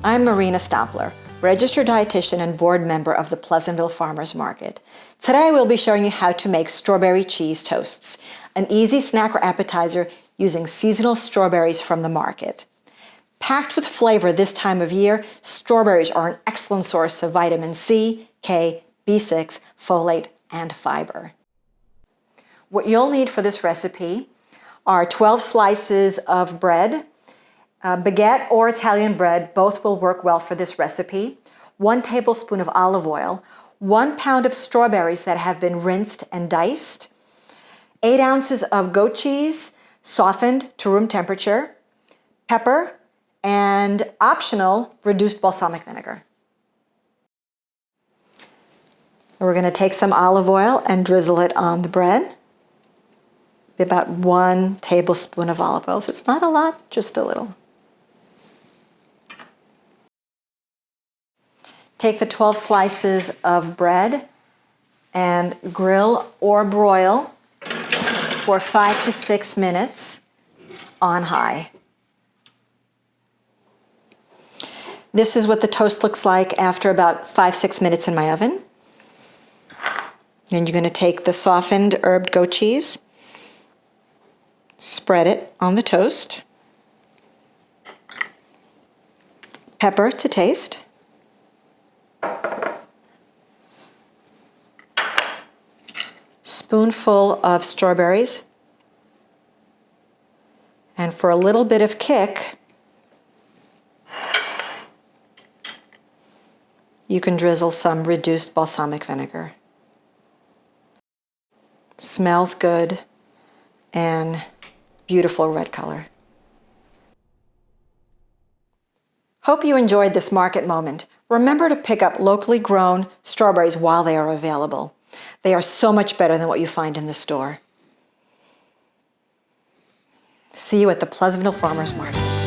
I'm Marina Tsougranis, registered dietitian and board member of the Pleasantville Farmers Market. Today we'll be showing you how to make strawberry cheese toasts, an easy snack or appetizer using seasonal strawberries from the market. Packed with flavor this time of year, strawberries are an excellent source of vitamin C, K, B6, folate, and fiber. What you'll need for this recipe are 12 slices of bread. Baguette or Italian bread, both will work well for this recipe. 1 tablespoon of olive oil, 1 pound of strawberries that have been rinsed and diced, 8 ounces of goat cheese, softened to room temperature, pepper, and optional reduced balsamic vinegar. We're going to take some olive oil and drizzle it on the bread. About 1 tablespoon of olive oil, so it's not a lot, just a little. Take the 12 slices of bread and grill or broil for 5 to 6 minutes on high. This is what the toast looks like after about 5-6 minutes in my oven. And you're going to take the softened herbed goat cheese, spread it on the toast, pepper to taste, spoonful of strawberries, and for a little bit of kick, you can drizzle some reduced balsamic vinegar. Smells good and beautiful red color. Hope you enjoyed this market moment. Remember to pick up locally grown strawberries while they are available. They are so much better than what you find in the store. See you at the Pleasantville Farmers Market.